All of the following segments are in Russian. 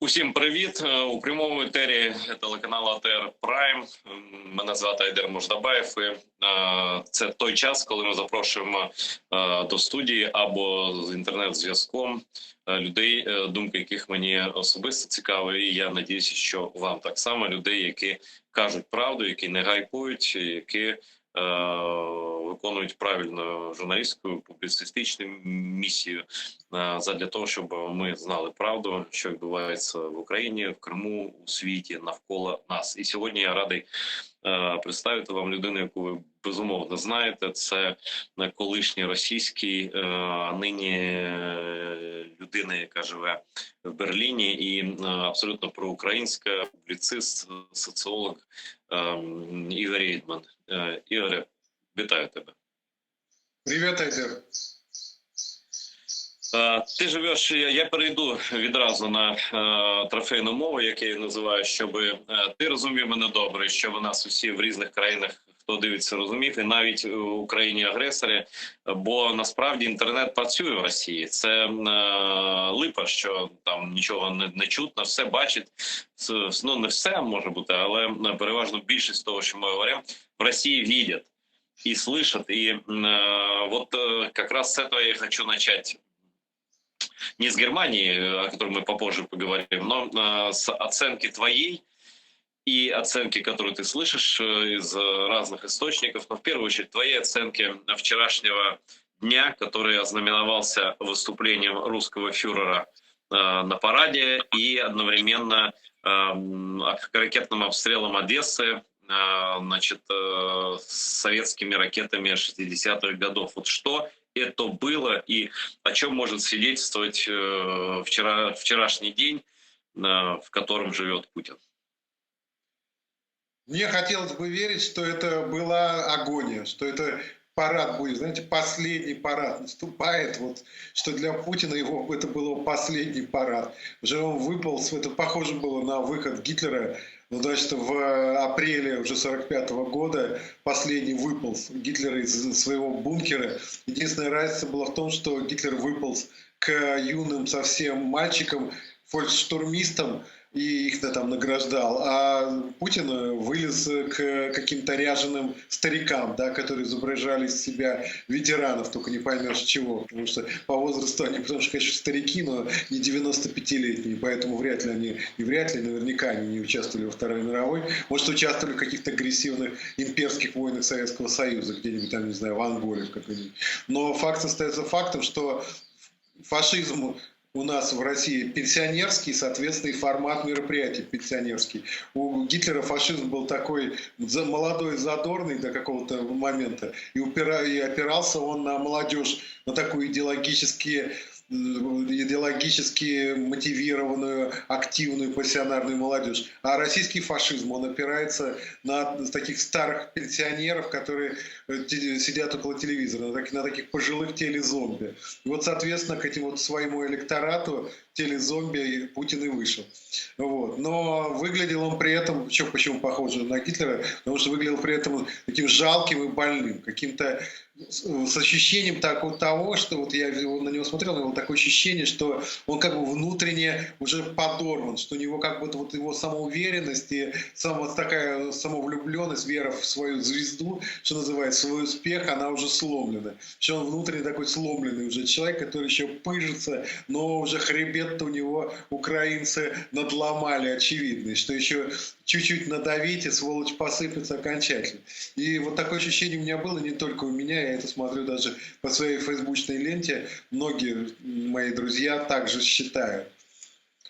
Усім привіт! У прямому етері телеканалу АТR Прайм. Мене звати Айдер Мождабаєв. І це той час, коли ми запрошуємо до студії або з інтернет-зв'язком людей, думки яких мені особисто цікаві. І я надіюся, що вам так само людей, які кажуть правду, які не гайпують, які виконують правильну журналістську, публіцистичну місію задля того, щоб ми знали правду, що відбувається в Україні, в Криму, у світі, навколо нас. І сьогодні я радий представити вам людину, яку ви безумовно знаєте. Це колишній російський, а нині людина, яка живе в Берліні і абсолютно проукраїнська, публіцист, соціолог Ігор Рейдман. Ігоре, вітаю тебе. Привіт, Айдер. Ти живеш, я перейду відразу на трофейну мову, як я її називаю, щоб ти розумів мене добре, щоб у нас усі в різних країнах, хто дивиться, розумів, і навіть в Україні-агресорі, бо насправді інтернет працює в Росії. Це липа, що там нічого не чутно, все бачить, ну не все може бути, але переважно більшість того, що ми говоримо, в Росії видят и слышат. И вот как раз с этого я хочу начать. Не с Германии, о которой мы попозже поговорим, но с оценки твоей и оценки, которую ты слышишь из разных источников. Но в первую очередь твоей оценки вчерашнего дня, который ознаменовался выступлением русского фюрера на параде и одновременно ракетным обстрелом Одессы, значит, советскими ракетами 60-х годов. Вот что это было и о чем может свидетельствовать вчерашний день, в котором живет Путин? Мне хотелось бы верить, что это была агония, что это парад будет, знаете, последний парад наступает, вот, что для Путина это был последний парад. Уже он выполз, это похоже было на выход Гитлера, ну, значит, в апреле уже 45-го года последний выполз Гитлера из своего бункера. Единственная разница была в том, что Гитлер выполз к юным совсем мальчикам, фольксштурмистам, и их там награждал, а Путин вылез к каким-то ряженым старикам, да, которые изображали из себя ветеранов, только не поймешь чего, потому что по возрасту они, потому что, конечно, старики, но не 95-летние, поэтому вряд ли, наверняка они не участвовали во Второй мировой, может, участвовали в каких-то агрессивных имперских войнах Советского Союза, где-нибудь там, не знаю, в Анголе какой-нибудь. Но факт остается фактом, что фашизм у нас в России пенсионерский, соответственно, и формат мероприятий пенсионерский. У Гитлера фашизм был такой молодой, задорный до какого-то момента, и опирался он на молодежь, на такую идеологически мотивированную, активную, пассионарную молодежь. А российский фашизм, он опирается на таких старых пенсионеров, которые сидят около телевизора, на таких пожилых телезомби. И вот, соответственно, к этим вот своему электорату телезомби Путин и вышел. Вот. Но выглядел он при этом, почему похоже на Гитлера, потому что выглядел при этом таким жалким и больным, каким-то с ощущением того, что вот я на него смотрел, у него было такое ощущение, что он как бы внутренне уже подорван, что у него как бы вот его самоуверенность и такая самовлюбленность, вера в свою звезду, что называется, свой успех, она уже сломлена. Что он внутренне такой сломленный уже человек, который еще пыжится, но уже хребет-то у него украинцы надломали очевидный, что еще чуть-чуть надавить, и сволочь посыпется окончательно. И вот такое ощущение у меня было не только у меня, я это смотрю даже по своей фейсбучной ленте, многие мои друзья также считают.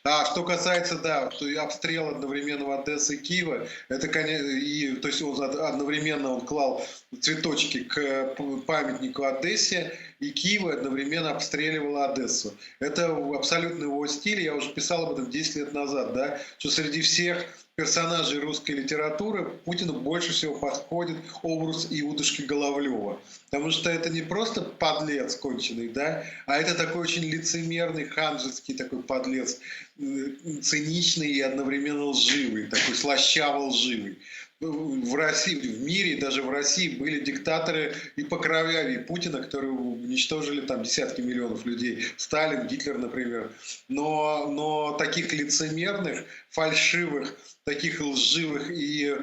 А что касается, да, обстрела одновременно Одессы и Киева, это, конечно, то есть он одновременно клал цветочки к памятнику Одессе, и Киев одновременно обстреливал Одессу. Это абсолютно его стиль, я уже писал об этом 10 лет назад, да, что среди всех персонажей русской литературы Путину больше всего подходит образ Иудушки Головлева. Потому что это не просто подлец конченый, да, а это такой очень лицемерный, ханжеский такой подлец, циничный и одновременно лживый, такой слащаво лживый. в России, в мире, и даже в России были диктаторы и покровяли Путина, которые уничтожили там десятки миллионов людей. Сталин, Гитлер, например. Но таких лицемерных, фальшивых, таких лживых и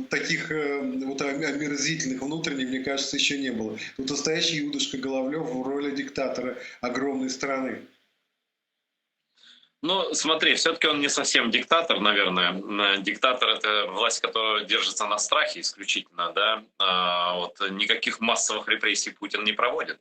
таких вот омерзительных внутренних, мне кажется, еще не было. Тут настоящий Юдушка Головлев в роли диктатора огромной страны. Ну, смотри, все-таки он не совсем диктатор, наверное. Диктатор — это власть, которая держится на страхе исключительно, да. Вот никаких массовых репрессий Путин не проводит.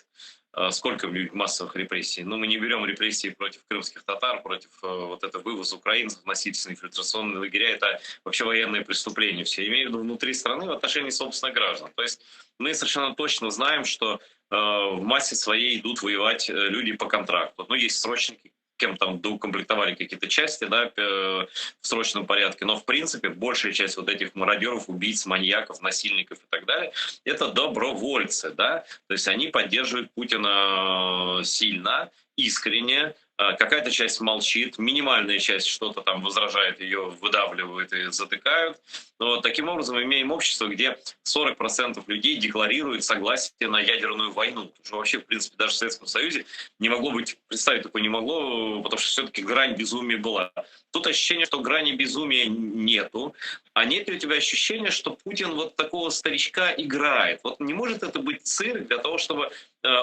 Сколько массовых репрессий? Ну, мы не берем репрессии против крымских татар, против вот этого вывоза украинцев, насильственные фильтрационные лагеря. Это вообще военные преступления все. Имею в виду внутри страны в отношении собственных граждан. То есть мы совершенно точно знаем, что в массе своей идут воевать люди по контракту. Ну, есть срочники, кем там доукомплектовали какие-то части, да, в срочном порядке. Но, в принципе, большая часть вот этих мародеров, убийц, маньяков, насильников и так далее, это добровольцы, да. То есть они поддерживают Путина сильно, искренне. Какая-то часть молчит, минимальная часть что-то там возражает, ее выдавливают и затыкают. Но таким образом имеем общество, где 40% людей декларируют согласие на ядерную войну. Потому что вообще, в принципе, даже в Советском Союзе не могло быть, представить такое не могло, потому что все-таки грань безумия была. Тут ощущение, что грани безумия нету. А нет ли у тебя ощущения, что Путин вот такого старичка играет? Вот не может это быть цирк для того, чтобы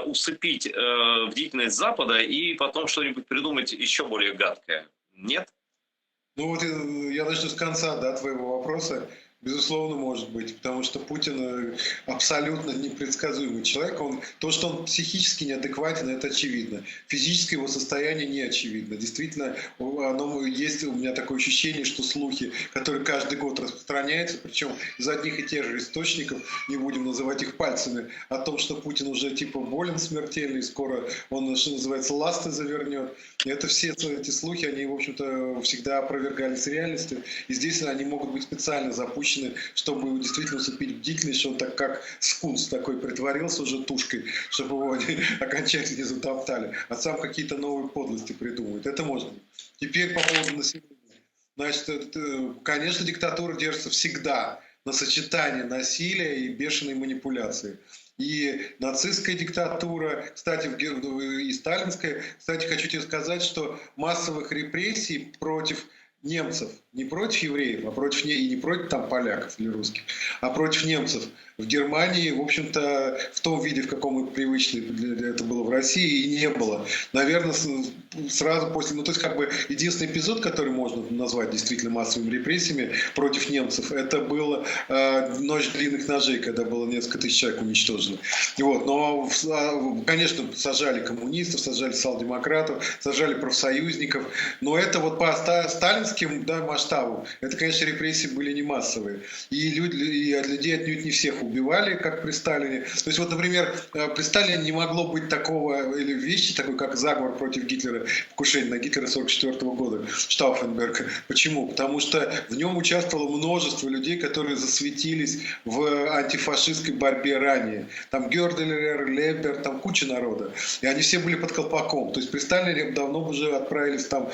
усыпить бдительность Запада и потом что-нибудь придумать еще более гадкое? Нет? Ну вот я начну с конца, да, твоего вопроса. Безусловно, может быть, потому что Путин абсолютно непредсказуемый человек. То, что он психически неадекватен, это очевидно. Физическое его состояние не очевидно. Действительно, есть у меня такое ощущение, что слухи, которые каждый год распространяются, причем из одних и тех же источников, не будем называть их пальцами, о том, что Путин уже типа болен смертельно, и скоро он, что называется, ласты завернет. И это все эти слухи, они, в общем-то, всегда опровергались реальностью. И здесь они могут быть специально запущены, чтобы действительно усыпить бдительность, что он так как скунс такой притворился уже тушкой, чтобы его они окончательно не затоптали, а сам какие-то новые подлости придумывает. Это можно. Теперь по поводу населения. Значит, конечно, диктатура держится всегда на сочетании насилия и бешеной манипуляции. И нацистская диктатура, кстати, и сталинская. Кстати, хочу тебе сказать, что массовых репрессий против немцев, не против евреев, а против и не против там поляков или русских, а против немцев в Германии, в общем-то, в том виде, в каком мы привычны, это было в России, и не было. Наверное, сразу после, ну то есть как бы единственный эпизод, который можно назвать действительно массовыми репрессиями против немцев, это была ночь длинных ножей, когда было несколько тысяч человек уничтожено. Вот. Но, конечно, сажали коммунистов, сажали социал-демократов, сажали профсоюзников, но это вот по сталинским, да, масштабам, это, конечно, репрессии были не массовые. И от людей отнюдь не всех убивали, как при Сталине. То есть, вот, например, при Сталине не могло быть такого, или вещи, такой, как заговор против Гитлера, покушение на Гитлера 1944 года, Штауфенберга. Почему? Потому что в нем участвовало множество людей, которые засветились в антифашистской борьбе ранее. Там Гёрделер, Лебер, там куча народа. И они все были под колпаком. То есть при Сталине давно уже отправились там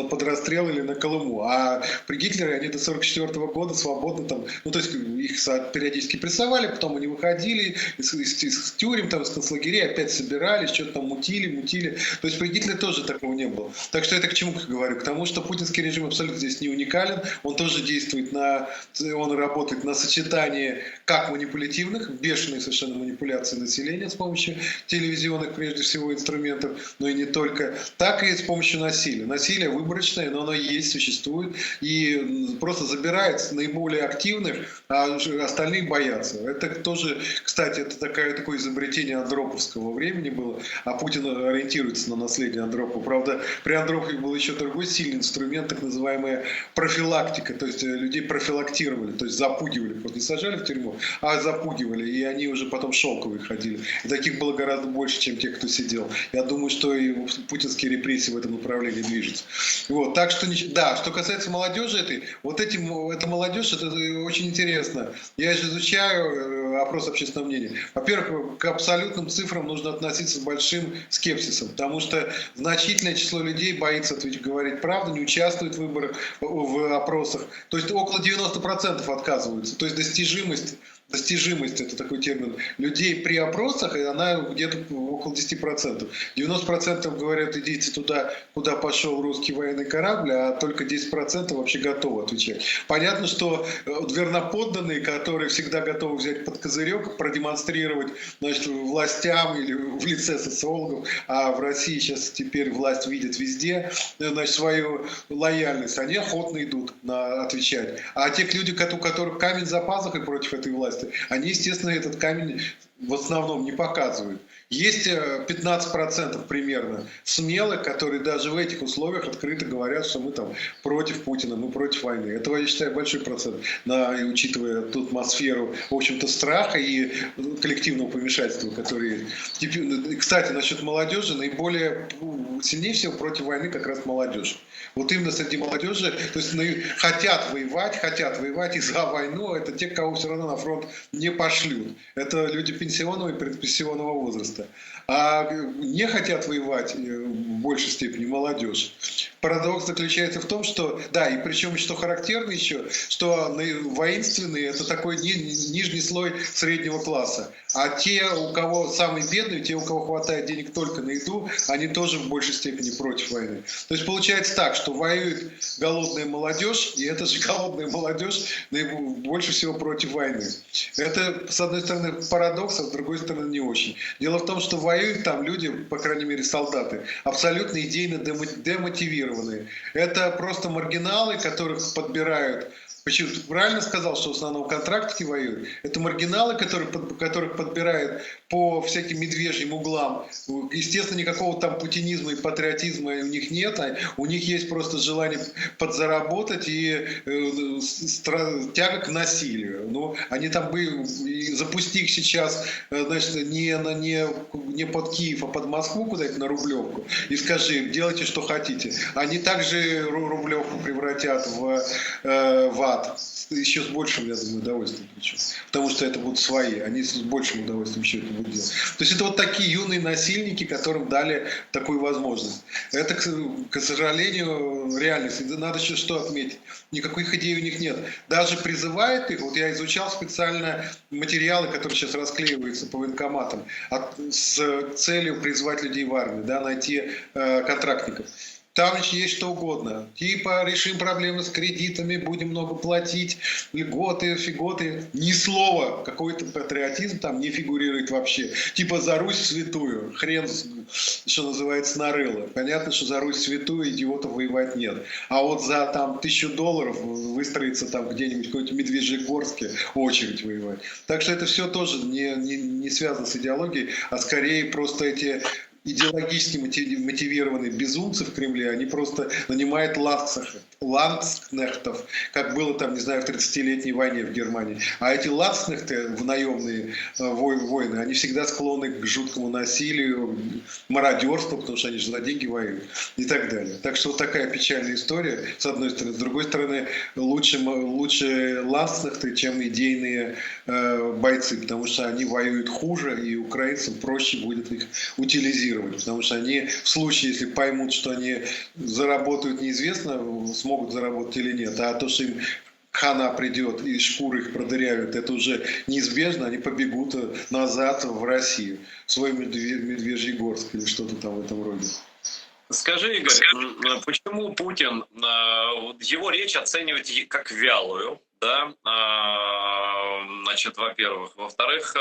под расстрел или на Колыму. А при Гитлере они до 1944 года свободно там, ну то есть их периодически прессовали, потом они выходили из тюрем, там, из концлагерей, опять собирались, что-то там мутили. То есть при Гитлере тоже такого не было. Так что это к чему говорю? К тому, что путинский режим абсолютно здесь не уникален. Он тоже действует он работает на сочетании как манипулятивных, бешеной совершенно манипуляции населения с помощью телевизионных, прежде всего, инструментов, но и не только, так и с помощью насилия. Насилие выборочное, но оно есть, существует, и просто забирает наиболее активных, а остальные боятся. Это тоже, кстати, это такое изобретение андроповского времени было, а Путин ориентируется на наследие Андропова. Правда, при Андропове был еще другой сильный инструмент, так называемая профилактика, то есть людей профилактировали, то есть запугивали, вот не сажали в тюрьму, а запугивали, и они уже потом шелковые ходили. И таких было гораздо больше, чем те, кто сидел. Я думаю, что и путинские репрессии в этом направлении движутся. Вот, так что, да, что касается молодежи этой, эта молодежь, это очень интересно. интересно. Я же изучаю опрос общественного мнения. Во-первых, к абсолютным цифрам нужно относиться с большим скепсисом, потому что значительное число людей боится говорить правду, не участвует в выборах, в опросах. То есть около 90% отказываются. То есть достижимость, это такой термин, людей при опросах, и она где-то около 10%. 90% говорят, идите туда, куда пошел русский военный корабль, а только 10% вообще готовы отвечать. Понятно, что верноподданные, которые всегда готовы взять под козырек, продемонстрировать, значит, властям или в лице социологов, а в России сейчас теперь власть видит везде, значит, свою лояльность, они охотно идут на отвечать. А те люди, у которых камень за пазухой против этой власти, они, естественно, этот камень в основном не показывают. Есть 15% примерно смелых, которые даже в этих условиях открыто говорят, что мы там против Путина, мы против войны. Этого, я считаю, большой процент, учитывая ту атмосферу, в общем-то, страха и коллективного помешательства, которые... Кстати, насчет молодежи, наиболее сильнее всего против войны как раз молодежь. Вот именно среди молодежи, то есть хотят воевать и за войну, это те, кого все равно на фронт не пошлют. Это люди пенсионного и предпенсионного возраста. А не хотят воевать в большей степени молодежь. Парадокс заключается в том, что, да, и причем что характерно еще, что воинственные – это такой нижний слой среднего класса. А те, у кого самые бедные, те, у кого хватает денег только на еду, они тоже в большей степени против войны. То есть получается так, что воюет голодная молодежь, и эта же голодная молодежь больше всего против войны. Это, с одной стороны, парадокс, а с другой стороны, не очень. Дело в том, что воюют там люди, по крайней мере, солдаты, абсолютно идейно демотивированные. Это просто маргиналы, которых подбирают. Почему? Ты правильно сказал, что в основном контрактники воюют. Это маргиналы, которых подбирают по всяким медвежьим углам. Естественно, никакого там путинизма и патриотизма у них нет. У них есть просто желание подзаработать и тяга к насилию. Но они там бы, запусти их сейчас, значит, не под Киев, а под Москву куда-то на Рублевку и скажи, делайте, что хотите. Они также Рублевку превратят в ад. Еще с большим, я думаю, удовольствием. Причем. Потому что это будут свои. Они с большим удовольствием еще это будут делать. То есть это вот такие юные насильники, которым дали такую возможность. Это, к сожалению, реальность. Надо еще что отметить. Никаких идей у них нет. Даже призывает их, вот я изучал специально материалы, которые сейчас расклеиваются по военкоматам, с целью призвать людей в армию, да, найти контрактников. Там есть что угодно. Типа решим проблемы с кредитами, будем много платить, льготы, фиготы. Ни слова. Какой-то патриотизм там не фигурирует вообще. Типа за Русь святую. Хрен, что называется, нарыло. Понятно, что за Русь святую идиотов воевать нет. А вот за там $1000 выстроиться там где-нибудь в какой-нибудь Медвежьегорске очередь воевать. Так что это все тоже не связано с идеологией, а скорее просто эти идеологически мотивированные безумцы в Кремле, они просто нанимают ландскнехтов, как было там, не знаю, в 30-летней войне в Германии. А эти ландскнехты, наемные войны, они всегда склонны к жуткому насилию, мародерству, потому что они же за деньги воюют и так далее. Так что вот такая печальная история, с одной стороны. С другой стороны, лучше ландскнехты, чем идейные бойцы, потому что они воюют хуже, и украинцам проще будет их утилизировать. Потому что они, в случае, если поймут, что они заработают неизвестно, смогут заработать или нет, а то, что им хана придет и шкуры их продырявят, это уже неизбежно, они побегут назад в Россию, в свой Медвежьегорск или что-то там в этом роде. Скажи, Игорь, почему Путин его речь оценивает как вялую, да? Значит, во-первых. Во-вторых,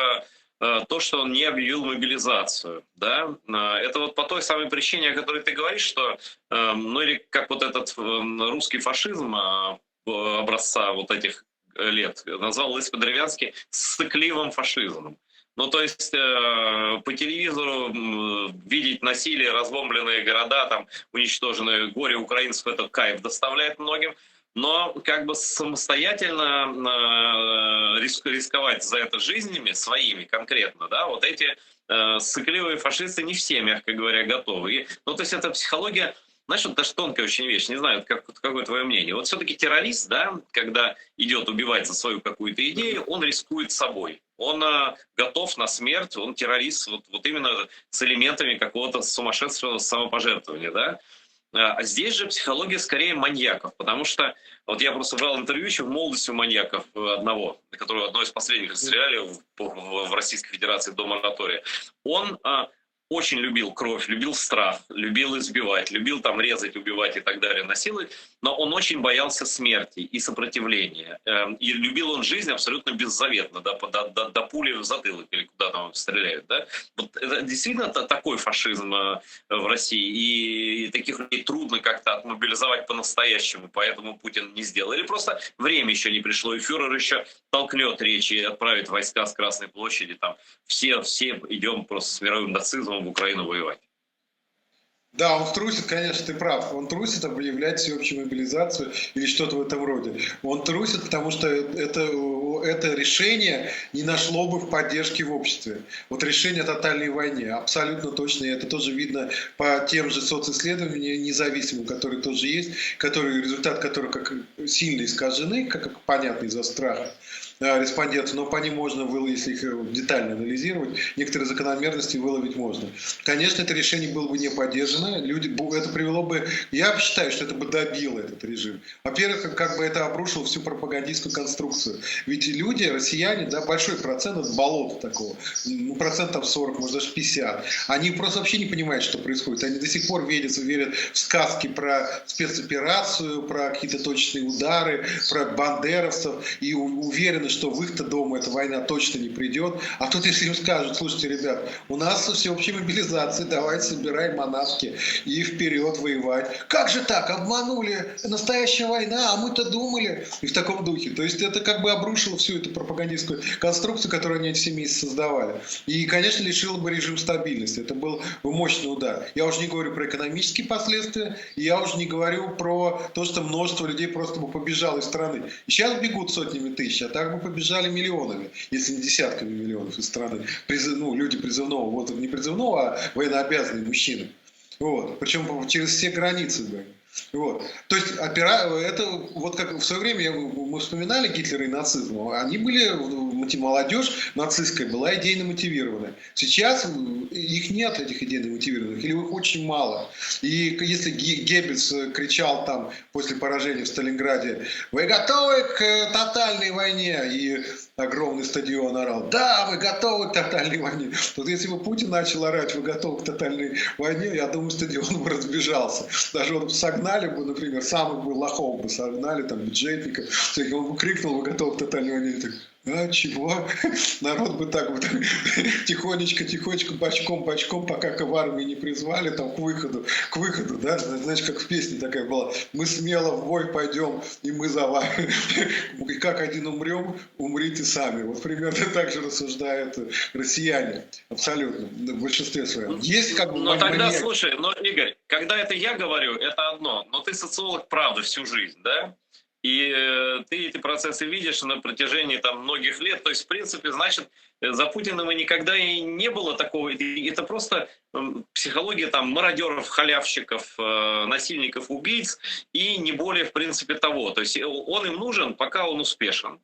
то, что он не объявил мобилизацию, да, это вот по той самой причине, о которой ты говоришь, что, ну или как вот этот русский фашизм образца вот этих лет назвал Лыско-Деревянский ссыкливым фашизмом. Ну, то есть по телевизору видеть насилие, разбомбленные города, там уничтоженные горе украинцев, это кайф доставляет многим. Но как бы самостоятельно рисковать за это жизнями своими конкретно, да, вот эти ссыкливые фашисты не все, мягко говоря, готовы. Ну, то есть это психология знаешь, вот даже тонкая очень вещь, не знаю, какое твое мнение. Вот все-таки террорист, да, когда идет убивать за свою какую-то идею, он рискует собой. Он готов на смерть, он террорист вот именно с элементами какого-то сумасшедшего самопожертвования, да. А здесь же психология скорее маньяков, потому что вот я просто брал интервью еще в молодости у маньяков одного, которого одно из последних расстреляли в Российской Федерации до моратория. Он очень любил кровь, любил страх, любил избивать, любил там резать, убивать и так далее, насиловать, но он очень боялся смерти и сопротивления. И любил он жизнь абсолютно беззаветно, до пули в затылок или куда там стреляют. Да? Вот это действительно такой фашизм в России, и таких людей трудно как-то отмобилизовать по-настоящему, поэтому Путин не сделал. Или просто время еще не пришло, и фюрер еще толкнет речь и отправит войска с Красной площади, там все идем просто с мировым нацизмом в Украину воевать. Да, он трусит, конечно, ты прав. Он трусит объявлять всеобщую мобилизацию или что-то в этом роде. Он трусит, потому что это решение не нашло бы в поддержке в обществе. Вот решение о тотальной войне, абсолютно точно. И это тоже видно по тем же социсследованиям независимым, которые тоже есть, результат которых как сильно искажены, как понятно из-за страха респондентов, но по ним можно, если их детально анализировать, некоторые закономерности выловить можно. Конечно, это решение было бы не поддержано, это привело бы, я считаю, что это бы добило этот режим. Во-первых, как бы это обрушило всю пропагандистскую конструкцию. Ведь люди, россияне, да, большой процент от болота такого, процентов 40, может даже 50, они просто вообще не понимают, что происходит. Они до сих пор верят в сказки про спецоперацию, про какие-то точные удары, про бандеровцев и уверены, что в их-то дома эта война точно не придет. А тут если им скажут: слушайте, ребят, у нас всеобщая мобилизация, давайте собираем манатки и вперед воевать. Как же так? Обманули, настоящая война, а мы-то думали. И в таком духе. То есть это как бы обрушило всю эту пропагандистскую конструкцию, которую они эти все месяцы создавали. И, конечно, лишило бы режим стабильности. Это был бы мощный удар. Я уже не говорю про экономические последствия, и я уже не говорю про то, что множество людей просто бы побежало из страны. И сейчас бегут сотнями тысяч, а так бы побежали миллионами, если не десятками миллионов из страны. Люди призывного возраста, не призывного, а военнообязанные мужчины. Вот. Причем через все границы. Да. Вот. То есть это вот как в свое время мы вспоминали Гитлера и нацизм, они были, молодежь нацистская была идейно мотивированная. Сейчас их нет, этих идейно мотивированных, или их очень мало. И если Геббельс кричал там после поражения в Сталинграде: вы готовы к тотальной войне? И огромный стадион орал: да, мы готовы к тотальной войне. Вот если бы Путин начал орать: вы готовы к тотальной войне, я думаю, стадион бы разбежался. Даже он согнали бы, например, самых бы лохов бы согнали, там, бюджетников, он бы крикнул: вы готовы к тотальной войне. И так: а чего? Народ бы так вот тихонечко, бочком, пока в армии не призвали, там, к выходу, да, знаешь, как в песне такая была: мы смело в бой пойдем, и мы за вами. И как один умрем, умрите сами. Вот примерно так же рассуждают россияне, абсолютно, в большинстве своем. Есть как бы... Но тогда, слушай, Игорь, когда это я говорю, это одно, но ты социолог, правда, всю жизнь, да? И ты эти процессы видишь на протяжении там многих лет. То есть, в принципе, значит, за Путиным и никогда и не было такого. Это просто психология там мародеров, халявщиков, насильников, убийц и не более, в принципе, того. То есть он им нужен, пока он успешен.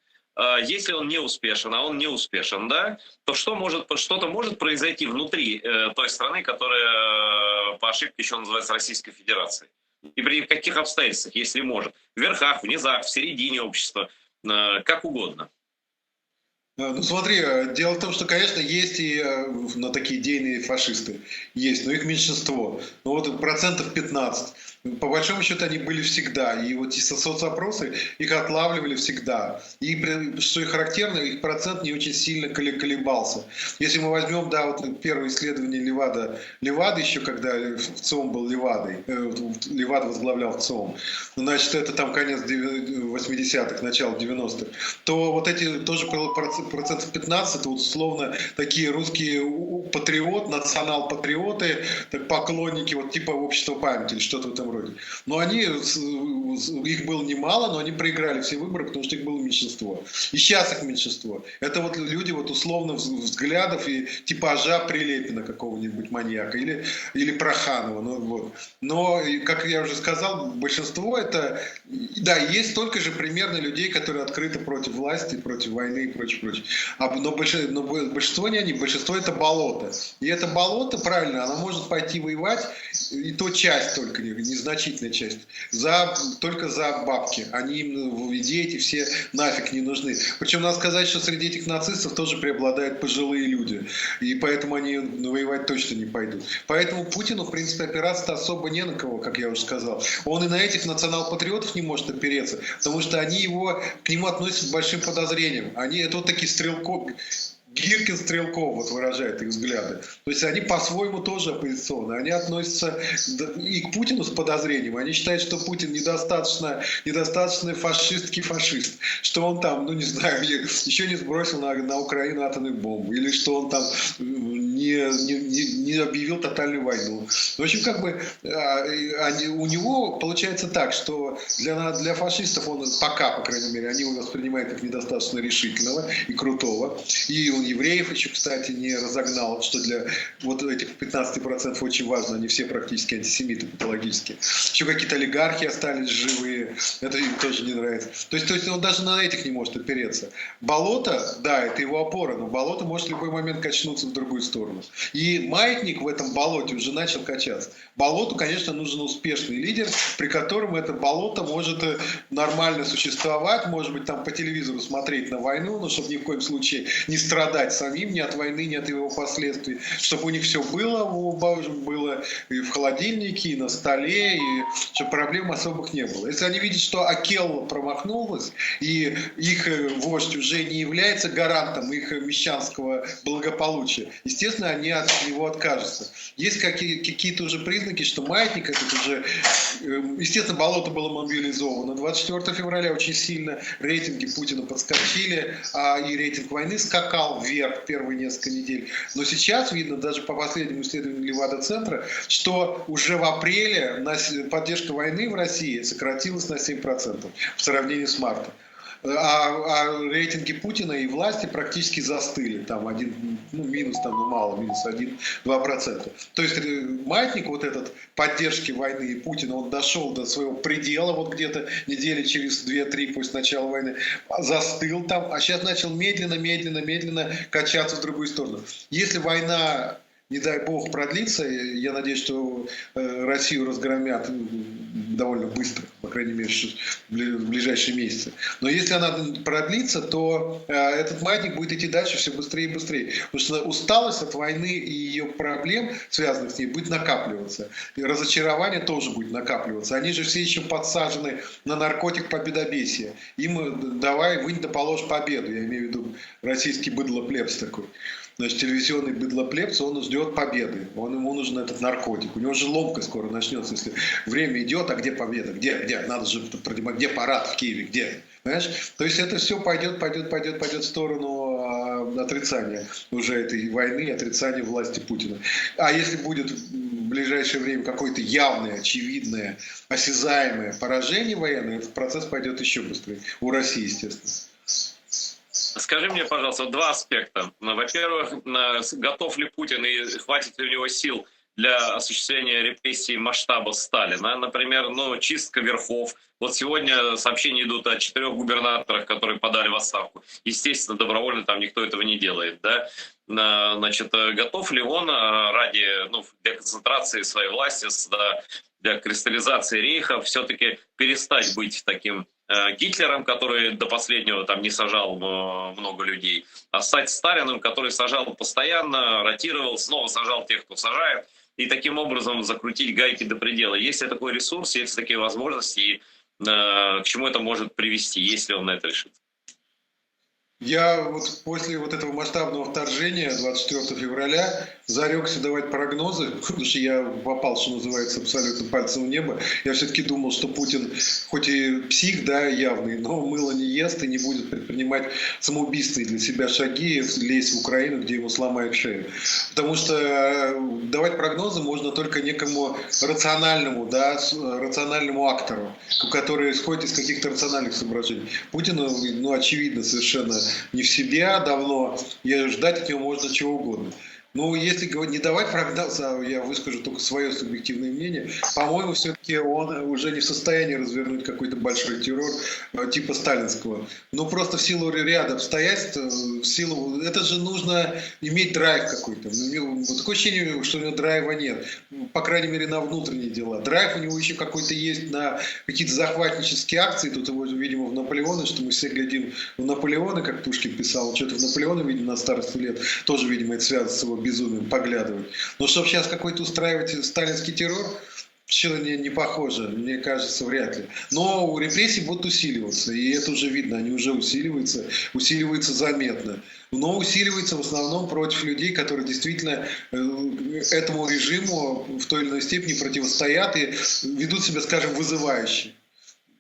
Если он не успешен, а он не успешен, да, то что-то может произойти внутри той страны, которая по ошибке еще называется Российской Федерацией. И при каких обстоятельствах, если может. В верхах, в низах, в середине общества, как угодно. Ну смотри, дело в том, что, конечно, есть и такие идейные фашисты, есть, но их меньшинство. Ну вот процентов 15. По большому счету они были всегда. И вот эти соцопросы их отлавливали всегда. И что и характерно, их процент не очень сильно колебался. Если мы возьмем, да, вот первое исследование Левады еще, когда в ЦИОМ был Левадой, Левада возглавлял ЦИОМ, значит, это там конец 80-х, начало 90-х, то вот эти тоже процентов 15, это вот условно такие русские национал-патриоты, поклонники вот типа общества памяти или что-то в этом роде. вроде. Но они, их было немало, но они проиграли все выборы, потому что их было меньшинство. И сейчас их меньшинство. Это вот люди вот условно взглядов и типажа Прилепина какого-нибудь маньяка или Проханова. Ну, вот. Но, как я уже сказал, большинство это... Да, есть столько же примерно людей, которые открыты против власти, против войны и прочее. Но большинство не они, большинство это болото. И это болото, правильно, она может пойти воевать, и то часть только, незначительная часть, только за бабки. Они им в идее эти все нафиг не нужны. Причем надо сказать, что среди этих нацистов тоже преобладают пожилые люди. И поэтому они воевать точно не пойдут. Поэтому Путину, в принципе, опираться-то особо не на кого, как я уже сказал. Он и на этих национал-патриотов не может опереться, потому что они к нему относятся с большим подозрением. Это вот такие Гиркин, Стрелков вот выражает их взгляды. То есть они по-своему тоже оппозиционные. Они относятся и к Путину с подозрением. Они считают, что Путин недостаточно фашистский фашист. Что он там, ну не знаю, еще не сбросил на Украину атомную бомбу. Или что он там не объявил тотальную войну. В общем, как бы у него получается так, что для фашистов он пока, по крайней мере, они его воспринимают как недостаточно решительного и крутого. И он евреев еще, кстати, не разогнал, что для вот этих 15% очень важно, они все практически антисемиты патологические. Еще какие-то олигархи остались живые, это им тоже не нравится. То есть он даже на этих не может опереться. Болото, да, это его опора, но болото может в любой момент качнуться в другую сторону. И маятник в этом болоте уже начал качаться. Болоту, конечно, нужен успешный лидер, при котором это болото может нормально существовать, может быть, там по телевизору смотреть на войну, но чтобы ни в коем случае не страдать самим ни от войны, ни от его последствий, чтобы у них все было и в холодильнике, и на столе, и чтобы проблем особых не было. Если они видят, что Акелла промахнулась, и их вождь уже не является гарантом их мещанского благополучия, естественно, они от него откажутся. Есть какие-то уже признаки, что маятник этот уже... Естественно, болото было мобилизовано. 24 февраля очень сильно рейтинги Путина подскочили, и рейтинг войны скакал вверх первые несколько недель. Но сейчас видно, даже по последнему исследованию Левада-центра, что уже в апреле поддержка войны в России сократилась на 7% в сравнении с мартом. А рейтинги Путина и власти практически застыли. Там минус мало, минус 1-2%. То есть маятник вот этот поддержки войны Путина, он дошел до своего предела, вот где-то недели через 2-3 после начала войны, застыл там, а сейчас начал медленно качаться в другую сторону. Если война, не дай бог, продлится, я надеюсь, что Россию разгромят довольно быстро, по крайней мере, в ближайшие месяцы. Но если она продлится, то этот маятник будет идти дальше все быстрее и быстрее. Потому что усталость от войны и ее проблем, связанных с ней, будет накапливаться. И разочарование тоже будет накапливаться. Они же все еще подсажены на наркотик победобесия. Им давай, вынь да положь победу. Я имею в виду российский быдлоплебс такой. Значит, телевизионный быдлоплебс, он ждет победы. Ему нужен этот наркотик. У него же ломка скоро начнется, если время идет, а где победа? Где? Надо же продемонстрировать. Где парад в Киеве? Где? Понимаешь? То есть это все пойдет в сторону отрицания уже этой войны, отрицания власти Путина. А если будет в ближайшее время какое-то явное, очевидное, осязаемое поражение военное, этот процесс пойдет еще быстрее. У России, естественно. Скажи мне, пожалуйста, два аспекта. Во-первых, готов ли Путин и хватит ли у него сил для осуществления репрессий масштаба Сталина? Например, чистка верхов. Вот сегодня сообщения идут о 4 губернаторах, которые подали в отставку. Естественно, добровольно там никто этого не делает. Да? Значит, готов ли он ради для концентрации своей власти, для кристаллизации рейха все-таки перестать быть таким Гитлером, который до последнего там не сажал много людей, а стать Сталиным, который сажал постоянно, ротировал, снова сажал тех, кто сажает, и таким образом закрутить гайки до предела. Есть ли такой ресурс, есть ли такие возможности, и к чему это может привести, если он на это решит? Я вот после вот этого масштабного вторжения 24 февраля зарекся давать прогнозы, потому что я попал, что называется, абсолютно пальцем в небо. Я все-таки думал, что Путин, хоть и псих, да, явный, но мыло не ест и не будет предпринимать самоубийственные для себя шаги, лезть в Украину, где ему сломают шею. Потому что давать прогнозы можно только некому рациональному, да, рациональному актору, который исходит из каких-то рациональных соображений. Путин, ну, очевидно, совершенно не в себе давно, и ждать от него можно чего угодно. Ну, если не давать прогноз, а я выскажу только свое субъективное мнение, по-моему, все-таки он уже не в состоянии развернуть какой-то большой террор типа сталинского. Ну, просто в силу ряда обстоятельств, в силу... Это же нужно иметь драйв какой-то. Вот такое ощущение, что у него драйва нет. По крайней мере, на внутренние дела. Драйв у него еще какой-то есть на какие-то захватнические акции. Тут его, видимо, в Наполеоны, что мы все глядим в Наполеона, как Пушкин писал. Что-то в Наполеона, видимо, на старости лет. Тоже, видимо, это связано с его безумием поглядывать. Но чтобы сейчас какой-то устраивать сталинский террор, что не похоже, мне кажется, вряд ли. Но репрессии будут усиливаться, и это уже видно, они уже усиливаются заметно. Но усиливается в основном против людей, которые действительно этому режиму в той или иной степени противостоят и ведут себя, скажем, вызывающе.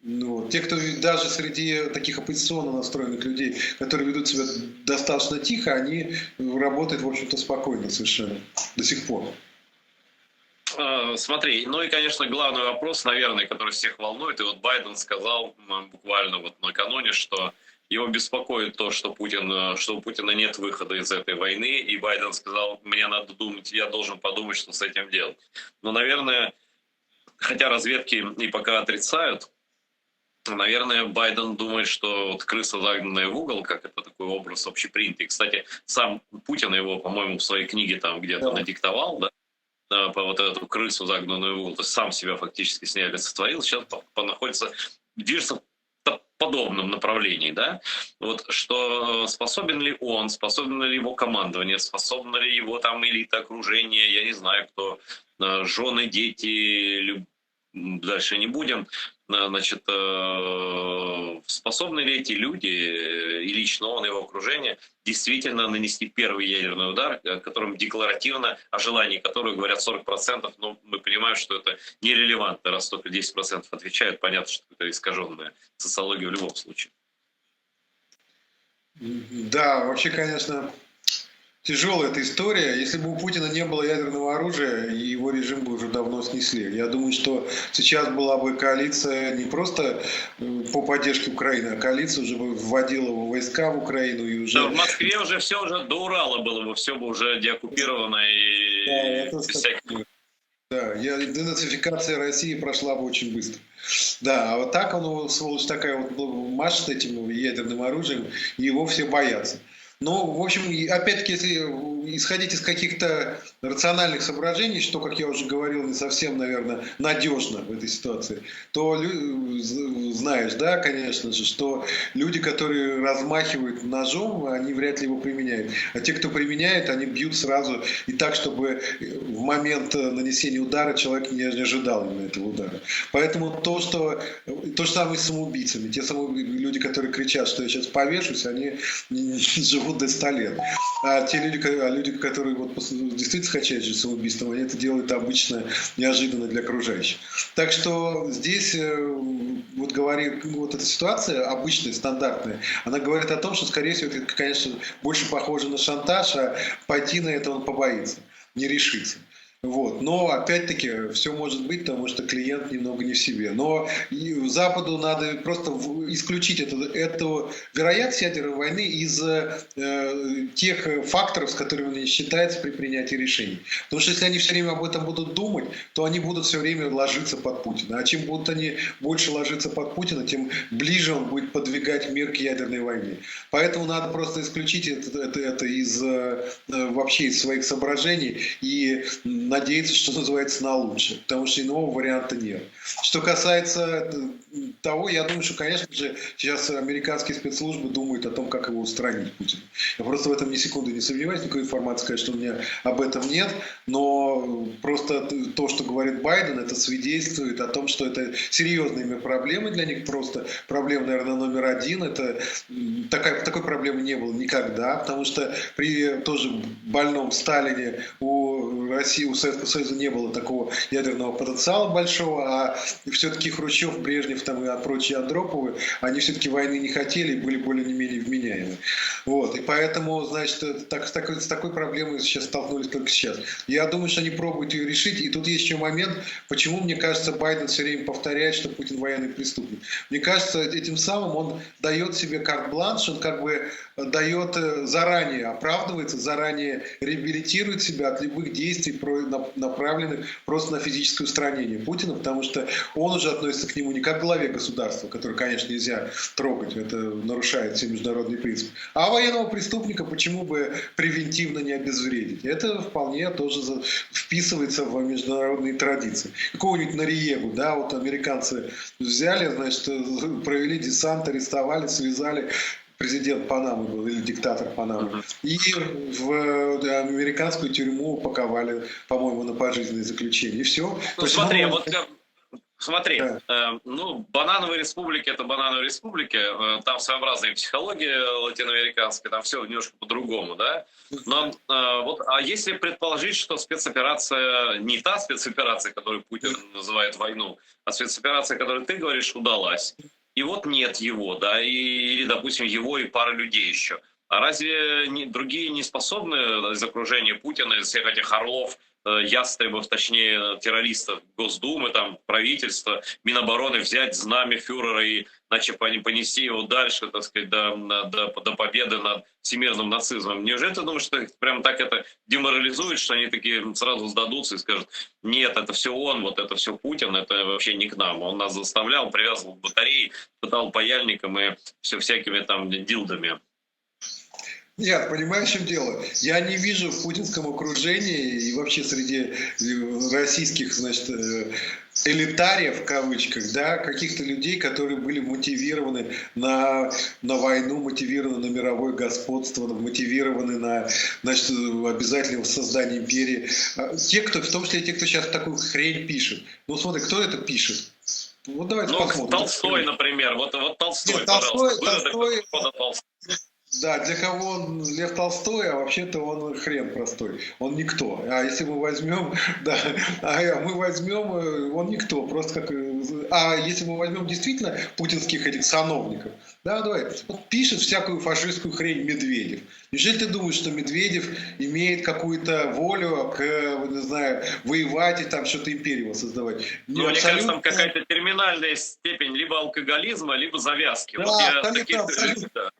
Ну, те, кто даже среди таких оппозиционно настроенных людей, которые ведут себя достаточно тихо, они работают, в общем-то, спокойно совершенно до сих пор. Смотри, ну и, конечно, главный вопрос, наверное, который всех волнует, и вот Байден сказал буквально вот накануне, что его беспокоит то, что у Путина нет выхода из этой войны, и Байден сказал, мне надо думать, я должен подумать, что с этим делать. Но, наверное, хотя разведки и пока отрицают, наверное, Байден думает, что вот крыса, загнанная в угол, как это такой образ общепринятый. Кстати, сам Путин его, по-моему, в своей книге там где-то надиктовал, да, по вот эту крысу, загнанную в угол, то есть сам себя фактически с ней олицетворил, сейчас движется в подобном направлении, да, вот что способен ли он, способен ли его командование, способна ли его там элита окружения, я не знаю кто, жены, дети, дальше не будем, значит, способны ли эти люди, и лично он, и его окружение, действительно нанести первый ядерный удар, о котором декларативно, о желании которого говорят 40%, но мы понимаем, что это нерелевантно, раз только 10% отвечают, понятно, что это искаженная социология в любом случае. Да, вообще, конечно, тяжелая эта история. Если бы у Путина не было ядерного оружия, его режим бы уже давно снесли. Я думаю, что сейчас была бы коалиция не просто по поддержке Украины, а коалиция уже бы вводила войска в Украину. И уже... Да, в Москве уже все уже до Урала было бы, все бы уже деоккупировано. И... Да, денацификация России прошла бы очень быстро. Да, а вот так он, сволочь такая, вот машет этим ядерным оружием, и его все боятся. Но, в общем, опять-таки, если исходить из каких-то рациональных соображений, что, как я уже говорил, не совсем, наверное, надежно в этой ситуации, то знаешь, да, конечно же, что люди, которые размахивают ножом, они вряд ли его применяют. А те, кто применяет, они бьют сразу и так, чтобы в момент нанесения удара человек не ожидал именно этого удара. Поэтому то же самое с самоубийцами. Те самые люди, которые кричат, что я сейчас повешусь, они живут до 100 лет. А те люди, которые вот действительно хотят жить самоубийством, они это делают обычно неожиданно для окружающих. Так что здесь вот эта ситуация обычная, стандартная, она говорит о том, что, скорее всего, это, конечно, больше похоже на шантаж, а пойти на это он побоится, не решится. Вот. Но опять-таки все может быть, потому что клиент немного не в себе. Но Западу надо просто исключить эту вероятность ядерной войны из тех факторов, с которыми они считаются при принятии решений. Потому что если они все время об этом будут думать, то они будут все время ложиться под Путина. А чем будут они больше ложиться под Путина, тем ближе он будет подвигать мир к ядерной войне. Поэтому надо просто исключить это вообще из своих соображений и надеяться, что называется, на лучшее, потому что иного варианта нет. Что касается того, я думаю, что, конечно же, сейчас американские спецслужбы думают о том, как его устранить, Путина. Я просто в этом ни секунды не сомневаюсь, никакой информации, конечно, у меня об этом нет, но просто то, что говорит Байден, это свидетельствует о том, что это серьезные проблемы для них, просто проблема, наверное, номер один. Это такой проблемы не было никогда, потому что при тоже больном Сталине у России, у Советского Союза не было такого ядерного потенциала большого, а все-таки Хрущев, Брежнев там, и прочие Андроповы, они все-таки войны не хотели и были более-менее вменяемы. Вот. И поэтому, значит, с такой проблемой сейчас столкнулись только сейчас. Я думаю, что они пробуют ее решить. И тут есть еще момент, почему, мне кажется, Байден все время повторяет, что Путин военный преступник. Мне кажется, этим самым он дает себе карт-бланш, он как бы дает заранее, оправдывается, заранее реабилитирует себя от любых действий, направленных просто на физическое устранение Путина, потому что он уже относится к нему не как к главе государства, который, конечно, нельзя трогать, это нарушает все международные принципы, а военного преступника почему бы превентивно не обезвредить. Это вполне тоже вписывается в международные традиции. Какого-нибудь Нориегу, да, вот американцы взяли, значит, провели десант, арестовали, связали, президент Панамы был, или диктатор Панамы, и в американскую тюрьму упаковали, по-моему, на пожизненное заключение. И все. Ну, смотри, вот смотри, Да. ну, банановые республики — это банановые республики, там своеобразная психология латиноамериканская, там все немножко по-другому, да? Но вот, а если предположить, что спецоперация, не та спецоперация, которую Путин называет войну, а спецоперация, которую ты говоришь, удалась, и вот нет его, да, или, допустим, его и пара людей еще. А разве другие не способны из окружения Путина, из всех этих орлов, ястребов, точнее, террористов Госдумы, там, правительства, Минобороны взять знамя фюрера и начать понести его дальше, так сказать, до победы над всемирным нацизмом? Неужели ты думаешь, что их прям так это деморализует, что они такие сразу сдадутся и скажут: нет, это все он, вот это все Путин, это вообще не к нам. Он нас заставлял, привязывал к батарее, пытал паяльником и все всякими там дилдами. Нет, понимаешь, в чем дело? Я не вижу в путинском окружении и вообще среди российских, значит, элитариев, в кавычках, да, каких-то людей, которые были мотивированы на войну, мотивированы на мировое господство, мотивированы на, значит, обязательное создание империи. Те, кто, в том числе те, кто сейчас такую хрень пишет. Ну, смотри, кто это пишет? Вот давайте посмотрим. Толстой, например. Вот Толстой, Нет, пожалуйста. Толстой. Толстой. Да, для кого он Лев Толстой, а вообще-то он хрен простой, он никто. А если мы возьмем, да, мы возьмем, он никто, просто как... А если мы возьмем действительно путинских этих сановников, да, давай, вот пишет всякую фашистскую хрень Медведев. Неужели ты думаешь, что Медведев имеет какую-то волю не знаю, воевать и там что-то империю создавать? Ну, мне кажется, там какая-то терминальная степень либо алкоголизма, либо завязки. Да, вот я абсолютно.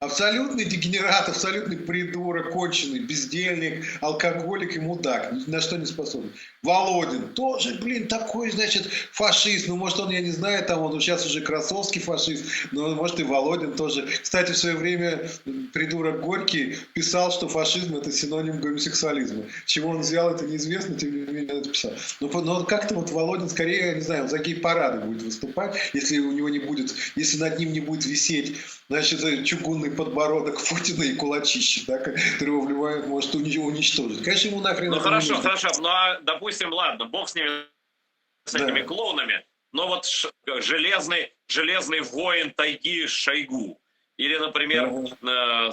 Абсолютный дегенерат, абсолютный придурок, конченый, бездельник, алкоголик и мудак. Ни на что не способен. Володин тоже, блин, такой, значит, фашист. Ну, может, он, я не знаю, там он сейчас уже Красовский фашист, но, может, и Володин тоже. Кстати, в свое время придурок Горький писал, что фашизм – это синоним гомосексуализма. Чего он взял, это неизвестно, тем не менее, это писал. Но как-то вот Володин, скорее, я не знаю, он за гей-парады будет выступать, если у него не будет, если над ним не будет висеть, значит, чугунный подбородок Путина и кулачище, да, который его вливают, может уничтожить. Конечно, ему нахрен... Ну, хорошо, ну, а, допустим, ладно, бог с ними, с этими клоунами, но вот железный воин тайги Шойгу, или, например,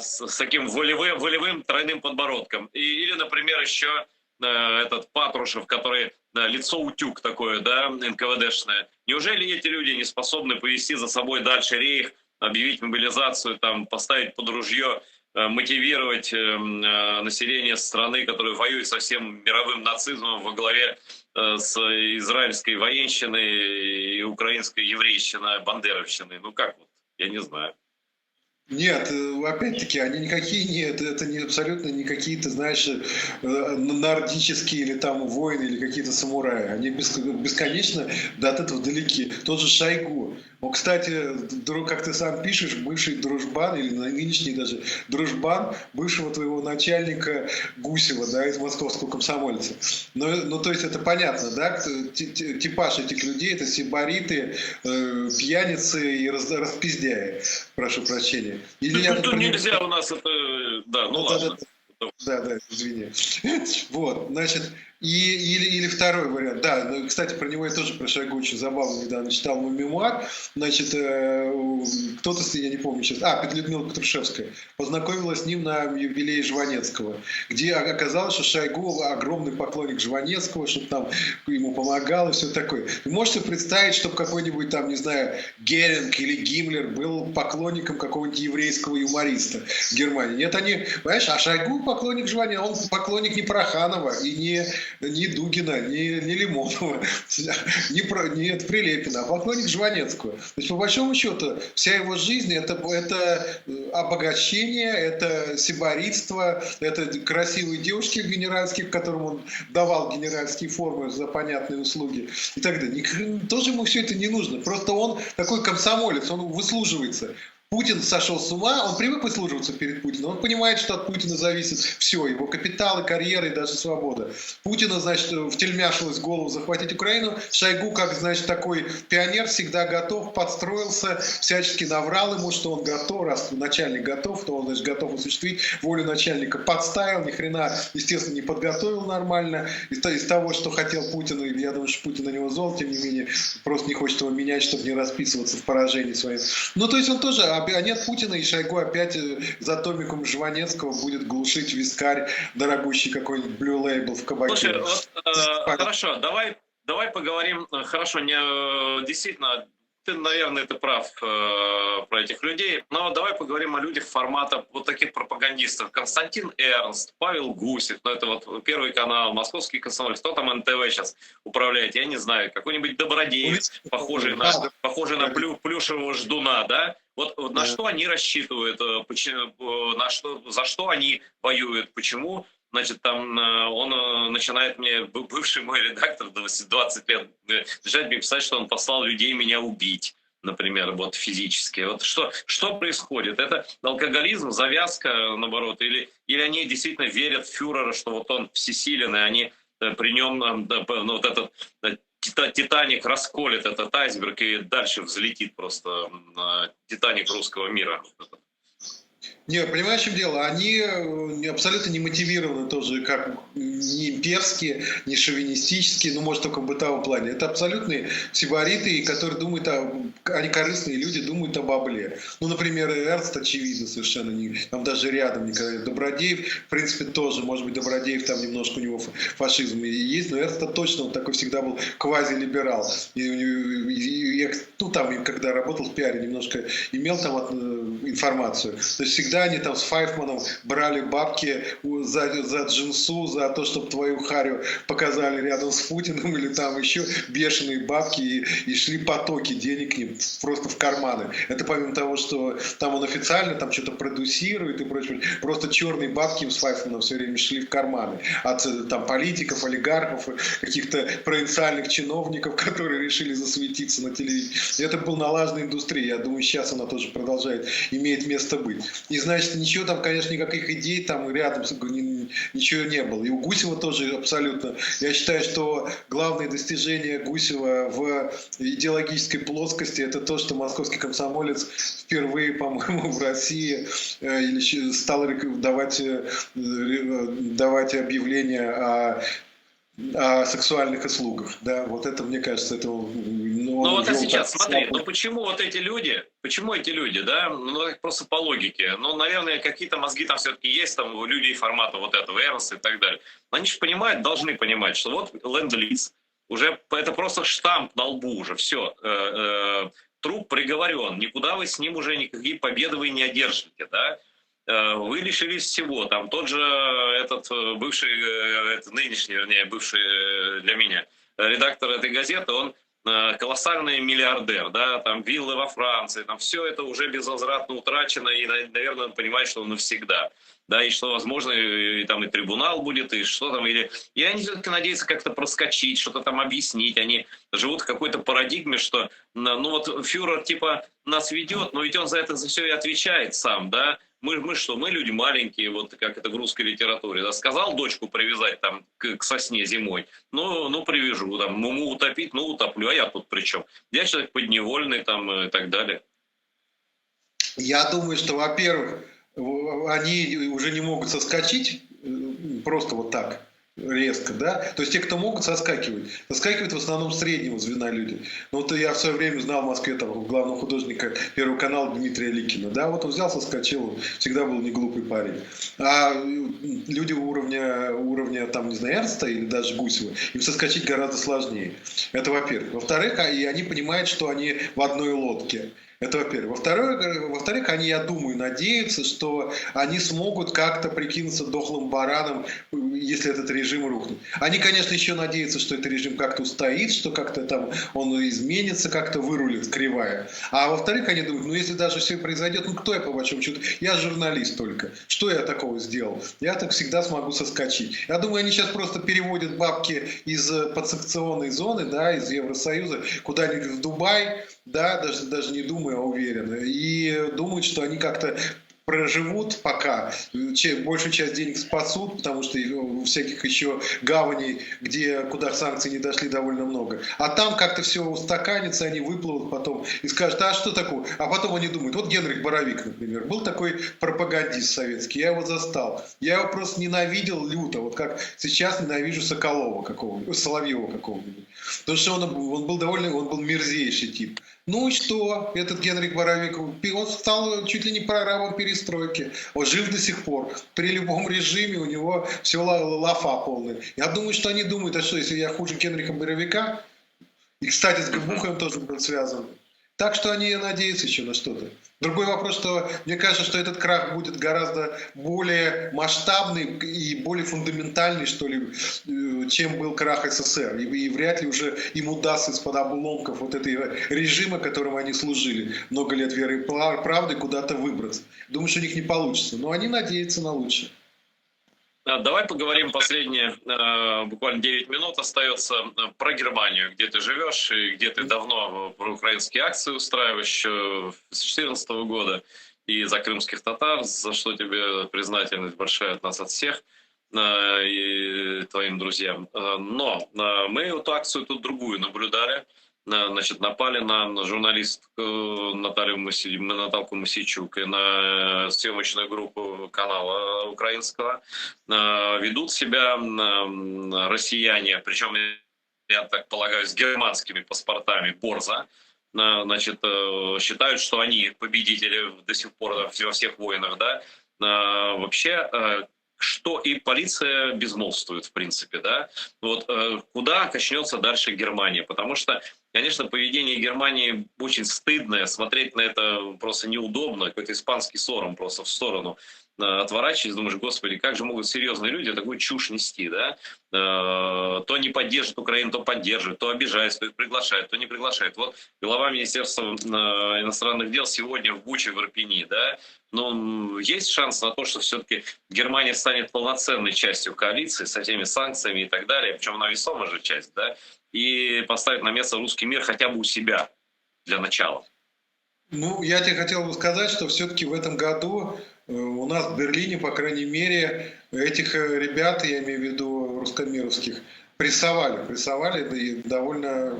с таким волевым тройным подбородком, или, например, еще этот Патрушев, который лицо утюг такое, да, НКВДшное. Неужели эти люди не способны повести за собой дальше рейх, объявить мобилизацию, там, поставить под ружье, мотивировать население страны, которая воюет со всем мировым нацизмом во главе с израильской военщиной и украинской еврейщиной, бандеровщиной? Ну как вот? Я не знаю. Нет, опять-таки, они никакие нет, это не абсолютно не какие-то, знаешь, нордические или там воины, или какие-то самураи. Они бесконечно от этого далеки. Тот же Шойгу. Он, кстати, как ты сам пишешь, бывший дружбан, или нынешний даже дружбан бывшего твоего начальника Гусева, да, из московского комсомольца. Ну, то есть это понятно, да, типаж этих людей, это сибариты, пьяницы и распиздяи, прошу прощения. Или я тут Тут про него... нельзя у нас это... Да, ну Да, да, ладно. да, извини. Вот, значит, или второй вариант. Да, ну, кстати, про него я тоже, про Шойгу, очень забавно недавно читал мой мемуар. Значит, кто-то, я не помню сейчас, Людмила Петрушевская, познакомилась с ним на юбилее Жванецкого, где оказалось, что Шойгу огромный поклонник Жванецкого, что там ему помогал и все такое. Вы можете представить, чтобы какой-нибудь там, не знаю, Геринг или Гиммлер был поклонником какого-нибудь еврейского юмориста в Германии? Нет, они, понимаешь, а Шойгу поклонник Жванецкого, он поклонник не Проханова и не Дугина, не Лимонова, не Прилепина, а поклонник Жванецкого. То есть, по большому счету, вся его жизнь это обогащение, это сибаритство, это красивые девушки генеральских, которым он давал генеральские формы за понятные услуги и так далее. Тоже ему все это не нужно. Просто он такой комсомолец, он выслуживается. Путин сошел с ума, он привык выслуживаться перед Путиным, он понимает, что от Путина зависит все, его капиталы, карьера и даже свобода. Путина, значит, втельмяшилось в голову захватить Украину, Шойгу, как, значит, такой пионер, всегда готов, подстроился, всячески наврал ему, что он готов, раз начальник готов, то он, значит, готов осуществить волю начальника, подставил, ни хрена, естественно, не подготовил нормально, из того, что хотел Путин, и я думаю, что Путин на него зол, тем не менее, просто не хочет его менять, чтобы не расписываться в поражении своем. Ну, то есть он тоже, а нет Путина, и Шойгу опять за томиком Жванецкого будет глушить вискарь, дорогущий какой-нибудь Blue Label в кабаке. Слушай, вот, хорошо, давай поговорим, хорошо, действительно, ты, наверное, ты прав про этих людей, но давай поговорим о людях формата вот таких пропагандистов. Константин Эрнст, Павел Гусев, ну это вот Первый канал, Московский комсомолец, кто там НТВ сейчас управляет, я не знаю, какой-нибудь Добродеев, похожий на плюшевого ждуна, да? Вот на что они рассчитывают, за что они воюют, почему? Значит, там он начинает мне, бывший мой редактор, 20 лет, начинает мне писать, что он послал людей меня убить, например, вот физически. Вот что происходит? Это алкоголизм, завязка, наоборот, или они действительно верят в фюрера, что вот он всесилен, и они при нем, ну, вот этот Титаник расколет этот айсберг и дальше взлетит просто Титаник русского мира. Не, понимаешь, в чем дело? Они абсолютно не мотивированы тоже, как ни имперские, ни шовинистические, ну, может, только в бытовом плане. Это абсолютные сибариты, которые думают они корыстные люди, думают о бабле. Ну, например, Эрнст, очевидно, совершенно не, там даже рядом никогда. Добродеев, в принципе, тоже, может быть, Добродеев, там немножко у него фашизм есть, но Эрнст точно, он такой всегда был квазилиберал. Ну, там, когда работал в пиаре, немножко имел там информацию. То есть всегда они там с Файфманом брали бабки за джинсу, за то, чтобы твою харю показали рядом с Путиным, или там еще бешеные бабки, и шли потоки денег к ним просто в карманы. Это помимо того, что там он официально там что-то продюсирует и прочее, просто черные бабки им с Файфманом все время шли в карманы. От там политиков, олигархов, каких-то провинциальных чиновников, которые решили засветиться на телевидении. Это был налаженная индустрия. Я думаю, сейчас она тоже продолжает, имеет место быть. И значит, ничего там, конечно, никаких идей там рядом ничего не было. И у Гусева тоже абсолютно. Я считаю, что главное достижение Гусева в идеологической плоскости это то, что московский комсомолец впервые, по-моему, в России стал давать объявления о сексуальных услугах. Да, вот это, мне кажется, это... Ну вот а сейчас, смотри, ну почему эти люди, да, ну просто по логике, ну, наверное, какие-то мозги там все-таки есть, там, у людей формата вот этого, Эрнста и так далее. Но они же понимают, должны понимать, что вот ленд-лиз, уже это просто штамп на лбу уже, все, труп приговорен, никуда вы с ним уже никакие победы вы не одержите, да. Вы лишились всего. Там тот же этот бывший, нынешний, вернее, бывший для меня редактор этой газеты, он колоссальный миллиардер, да, там виллы во Франции, там все это уже безвозвратно утрачено, и, наверное, он понимает, что он навсегда. Да, и что, возможно, там и трибунал будет, и что там, и они все-таки надеются как-то проскочить, что-то там объяснить. Они живут в какой-то парадигме, что, ну вот фюрер типа нас ведет, но ведь он за это за все и отвечает сам, да. Мы что, мы люди маленькие, вот как это в русской литературе, да, сказал дочку привязать там к сосне зимой, ну привяжу, там, муму утопить, ну утоплю, а я тут при чем? Я человек подневольный там и так далее. Я думаю, что, во-первых, они уже не могут соскочить просто вот так резко, да, то есть те, кто могут, соскакивают в основном среднего звена люди. Ну вот я в свое время знал в Москве там главного художника Первого канала Дмитрия Ликина, да, вот он взял, соскочил, всегда был не глупый парень. А люди уровня там, не знаю, Эрнста или даже Гусева, им соскочить гораздо сложнее. Это во-первых. Во-вторых, и они понимают, что они в одной лодке. Это во-первых. Во-вторых, они, я думаю, надеются, что они смогут как-то прикинуться дохлым бараном, если этот режим рухнет. Они, конечно, еще надеются, что этот режим как-то устоит, что как-то там он изменится, как-то вырулит кривая. А во-вторых, они думают, ну если даже все произойдет, ну кто я по большому счету? Я журналист только. Что я такого сделал? Я так всегда смогу соскочить. Я думаю, они сейчас просто переводят бабки из подсанкционной зоны, да, из Евросоюза, куда-нибудь в Дубай, да, даже не думаю, а уверен. И думают, что они как-то проживут пока, большую часть денег спасут, потому что всяких еще гаваней, куда санкции не дошли, довольно много. А там как-то все устаканится, они выплывут потом и скажут, а что такое? А потом они думают, вот Генрих Боровик, например, был такой пропагандист советский, я его застал. Я его просто ненавидел люто, вот как сейчас ненавижу Соколова какого-нибудь, Соловьева какого-нибудь. Потому что он был мерзейший тип. Ну и что? Этот Генрих Боровик, он стал чуть ли не прорабом перестройки. Он жив до сих пор. При любом режиме у него все лафа полная. Я думаю, что они думают, а что, если я хуже Генриха Боровика? И, кстати, с Грибухой тоже был связан. Так что они надеются еще на что-то. Другой вопрос, что мне кажется, что этот крах будет гораздо более масштабный и более фундаментальный, что ли, чем был крах СССР. И вряд ли уже им удастся из-под обломков вот этого режима, которым они служили много лет верой и правдой, куда-то выбраться. Думаю, что у них не получится, но они надеются на лучшее. Давай поговорим последние, буквально 9 минут остается, про Германию, где ты живешь и где ты давно проукраинские акции устраиваешь еще с 2014 года и за крымских татар, за что тебе признательность большая от нас, от всех и твоим друзьям. Но мы эту акцию тут другую наблюдали. Значит, напали на журналистку Наталку Мосейчук и на съемочную группу канала украинского. Ведут себя россияне, причем, я так полагаю, с германскими паспортами, борзо. Значит, считают, что они победители до сих пор во всех войнах, да. Вообще, что и полиция безмолвствует, в принципе, да. Вот куда качнется дальше Германия? Потому что, конечно, поведение Германии очень стыдное, смотреть на это просто неудобно, какой-то испанский сором просто в сторону отворачиваясь, думаешь, господи, как же могут серьезные люди такую чушь нести, да? То не поддерживают Украину, то поддерживают, то обижают, то приглашают, то не приглашают. Вот глава Министерства иностранных дел сегодня в Буче, в Ирпени, да? Но есть шанс на то, что все-таки Германия станет полноценной частью коалиции со всеми санкциями и так далее, причем она весомая же часть, да? И поставить на место русский мир хотя бы у себя для начала. Ну, я тебе хотел бы сказать, что все-таки в этом году у нас в Берлине, по крайней мере, этих ребят, я имею в виду русскомировских, прессовали и довольно,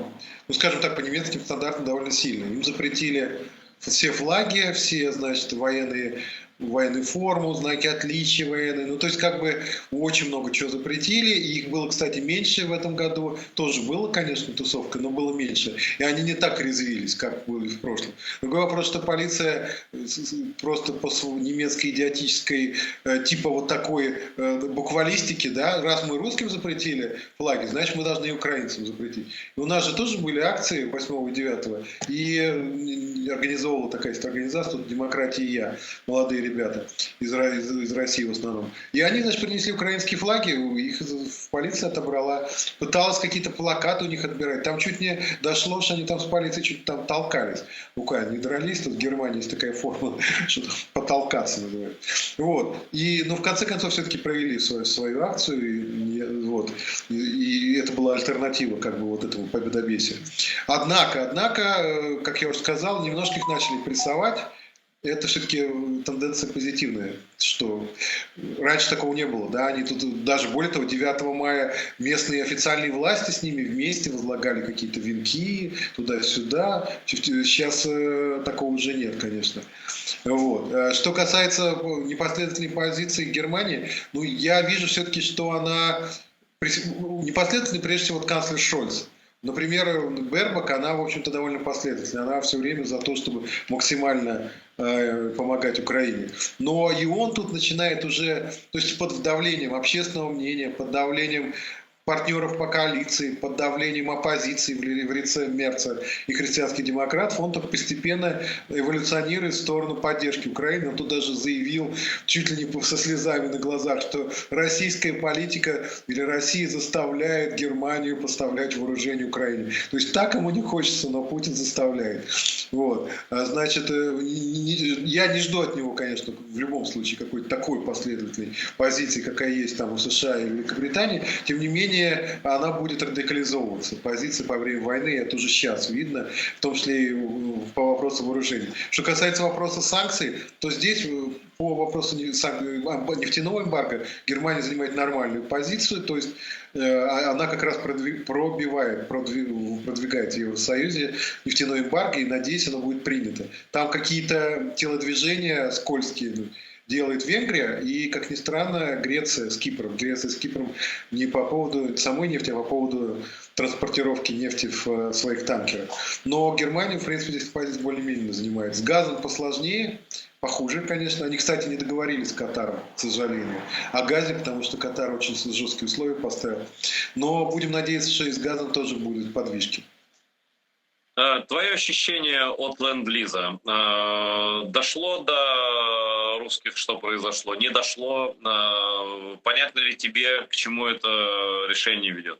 ну скажем так, по немецким стандартам довольно сильно. Им запретили все флаги, все, значит, военную форму, знаки отличия военные. Ну, то есть, как бы, очень много чего запретили. И их было, кстати, меньше в этом году. Тоже было, конечно, тусовка, но было меньше. И они не так резвились, как были в прошлом. Другой вопрос, что полиция просто по немецкой идиотической, типа вот такой буквалистики, да, раз мы русским запретили флаги, значит, мы должны и украинцам запретить. И у нас же тоже были акции 8 и 9, и организовывала такая организация, тут «Демократия и я», молодые ребята из России в основном. И они, значит, принесли украинские флаги, их полиция отобрала. Пыталась какие-то плакаты у них отбирать. Там чуть не дошло, что они там с полицией чуть там толкались. Буквально не дрались. Тут в Германии есть такая форма, что потолкаться называют. Вот. Но в конце концов все-таки провели свою акцию. Вот. И это была альтернатива как бы вот этому победобесию. Однако, как я уже сказал, немножко их начали прессовать. Это все-таки тенденция позитивная, что раньше такого не было. Да? Они тут даже, более того, 9 мая местные официальные власти с ними вместе возлагали какие-то венки туда-сюда. Сейчас такого уже нет, конечно. Вот. Что касается непоследовательной позиции Германии, ну, я вижу все-таки, что она непоследовательной, прежде всего, канцлер Шольц. Например, Бербак, она, в общем-то, довольно последовательная. Она все время за то, чтобы максимально помогать Украине. Но и он тут начинает уже, то есть под давлением общественного мнения, под давлением партнеров по коалиции, под давлением оппозиции в лице Мерца и христианских демократов, он так постепенно эволюционирует в сторону поддержки Украины. Он тут даже заявил, чуть ли не со слезами на глазах, что российская политика или Россия заставляет Германию поставлять вооружение Украине. То есть так ему не хочется, но Путин заставляет. Вот. Значит, я не жду от него, конечно, в любом случае какой-то такой последовательной позиции, какая есть там у США и Великобритании. Тем не менее, она будет радикализовываться. Позиция по время войны, это уже сейчас видно, в том числе и по вопросу вооружений. Что касается вопроса санкций, то здесь по вопросу нефтяного эмбарго Германия занимает нормальную позицию, то есть она как раз продвигает в Евросоюзе нефтяной эмбарго, и, надеюсь, оно будет принято. Там какие-то телодвижения скользкие делает Венгрия и, как ни странно, Греция с Кипром. Греция с Кипром не по поводу самой нефти, а по поводу транспортировки нефти в своих танкерах. Но Германия, в принципе, здесь позицию более-менее занимает. С газом посложнее, похуже, конечно. Они, кстати, не договорились с Катаром, к сожалению, о газе, потому что Катар очень жесткие условия поставил. Но будем надеяться, что и с газом тоже будут подвижки. Твое ощущение от ленд-лиза дошло до русских, что произошло? Не дошло? Понятно ли тебе, к чему это решение ведет?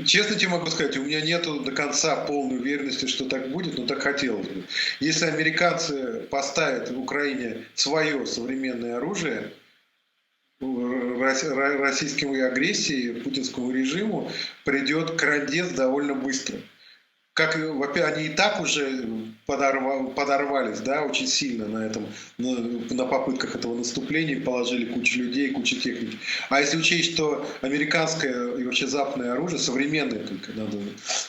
Честно тебе могу сказать, у меня нет до конца полной уверенности, что так будет, но так хотелось бы. Если американцы поставят в Украине свое современное оружие, российской агрессии, путинскому режиму придет крандец довольно быстро. Как, во-первых, они и так уже подорвались, да, очень сильно на попытках этого наступления, положили кучу людей, кучу техники. А если учесть, что американское и вообще западное оружие, современное только, надо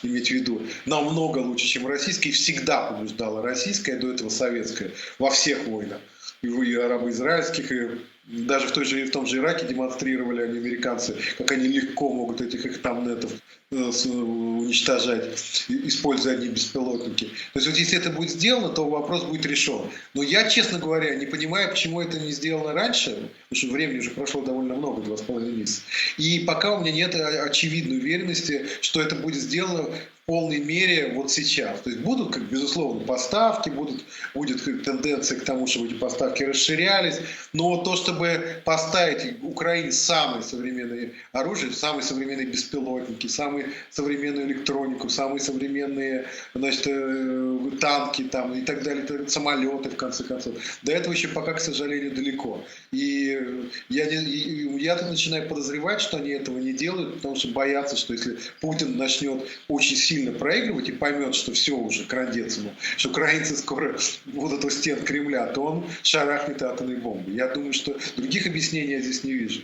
иметь в виду, намного лучше, чем российское, и всегда побеждало российское, до этого советское, во всех войнах. И арабо-израильских, и даже в том же Ираке демонстрировали они, американцы, как они легко могут этих ихтамнетов уничтожать, используя одни беспилотники. То есть вот если это будет сделано, то вопрос будет решен. Но я, честно говоря, не понимаю, почему это не сделано раньше, потому что времени уже прошло довольно много, 2,5 месяца. И пока у меня нет очевидной уверенности, что это будет сделано в полной мере вот сейчас. То есть будут, безусловно, поставки, будет тенденция к тому, чтобы эти поставки расширялись, но то, чтобы поставить Украине самое современное оружие, самые современные беспилотники, самую современную электронику, самые современные, значит, танки там, и так далее, самолеты, в конце концов. До этого еще пока, к сожалению, далеко. И я тут начинаю подозревать, что они этого не делают, потому что боятся, что если Путин начнет очень сильно проигрывать и поймет, что все уже, крандец ему, что украинцы скоро будут у стен Кремля, то он шарахнет атомной бомбой. Я думаю, что других объяснений я здесь не вижу.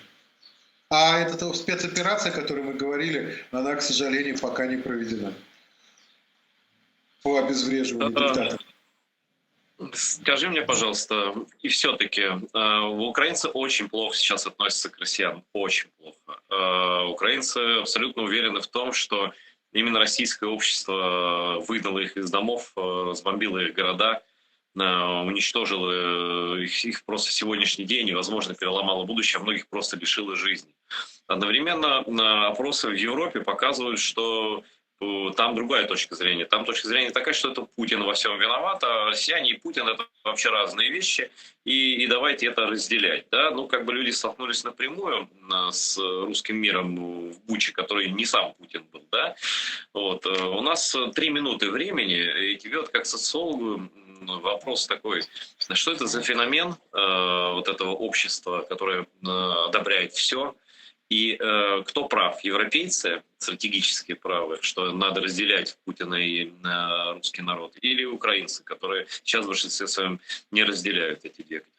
А эта спецоперация, о которой мы говорили, она, к сожалению, пока не проведена. По обезвреживанию диктатора. Скажи мне, пожалуйста, и все-таки украинцы очень плохо сейчас относятся к россиянам. Очень плохо. Украинцы абсолютно уверены в том, что именно российское общество выгнало их из домов, разбомбило их города, уничтожило их просто сегодняшний день, и, возможно, переломало будущее, а многих просто лишило жизни. Одновременно опросы в Европе показывают, что там другая точка зрения. Там точка зрения такая, что это Путин во всем виноват, а россияне и Путин — это вообще разные вещи, и давайте это разделять. Да? Ну, как бы люди столкнулись напрямую с русским миром в Буче, который не сам Путин был. Да? Вот. У нас 3 минуты времени, и тебе вот как социологу вопрос такой: что это за феномен вот этого общества, которое одобряет все? И кто прав? Европейцы стратегически правы, что надо разделять Путина и русский народ, или украинцы, которые сейчас в большинстве своем не разделяют эти две категории?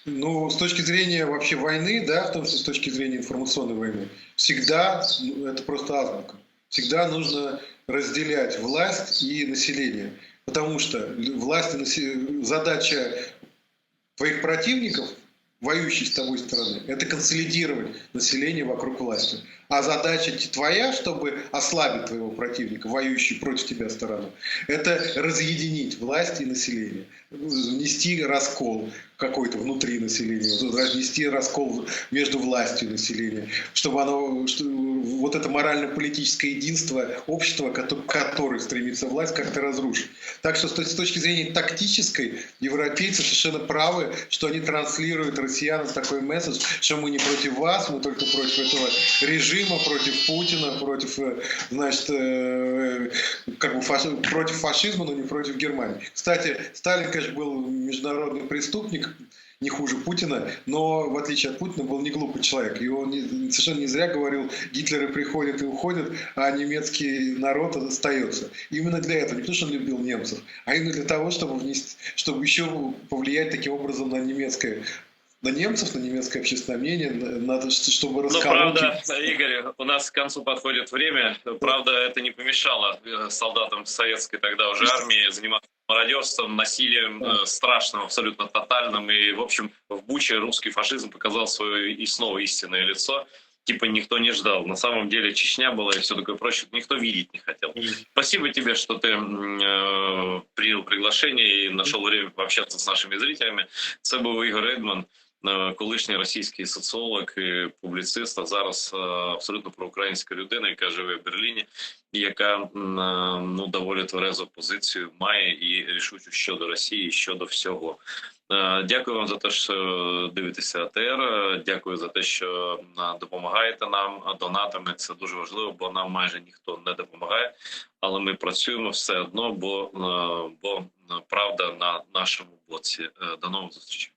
Ну, с точки зрения вообще войны, да, в том числе с точки зрения информационной войны, всегда, это просто азбука, всегда нужно разделять власть и население. Потому что власть и задача твоих противников, воюющей с тобой стороны, это консолидировать население вокруг власти. А задача твоя, чтобы ослабить твоего противника, воюющий против тебя сторону, это разъединить власть и население, внести раскол какой-то внутри населения, внести раскол между властью и населением, чтобы вот это морально-политическое единство общества, которое стремится власть, как-то разрушить. Так что с точки зрения тактической, европейцы совершенно правы, что они транслируют россиянам такой месседж, что мы не против вас, мы только против этого режима, против Путина, против, значит, против фашизма, но не против Германии. Кстати, Сталин, конечно, был международный преступник, не хуже Путина, но в отличие от Путина был не глупый человек. И он совершенно не зря говорил: Гитлеры приходят и уходят, а немецкий народ остается. Именно для этого, не потому что он любил немцев, а именно для того, чтобы еще повлиять таким образом на немецкое, на немцев, на немецкое общественное мнение, чтобы расколоть. Ну, правда, Игорь, у нас к концу подходит время. Правда, это не помешало солдатам советской тогда уже армии заниматься мародерством, насилием страшным, абсолютно тотальным. И, в общем, в Буче русский фашизм показал свое и снова истинное лицо. Типа никто не ждал. На самом деле Чечня была и все такое прочее. Никто видеть не хотел. Спасибо тебе, что ты принял приглашение и нашел время пообщаться с нашими зрителями. Це був Ігор Рейдман, колишній російський соціолог і публіцист, а зараз абсолютно проукраїнська людина, яка живе в Берліні, і яка ну, доволі тверезу позицію має і рішучу щодо Росії, щодо всього. Дякую вам за те, що дивитеся АТР, дякую за те, що допомагаєте нам донатами. Це дуже важливо, бо нам майже ніхто не допомагає, але ми працюємо все одно, бо правда на нашому боці. До нових зустрічей.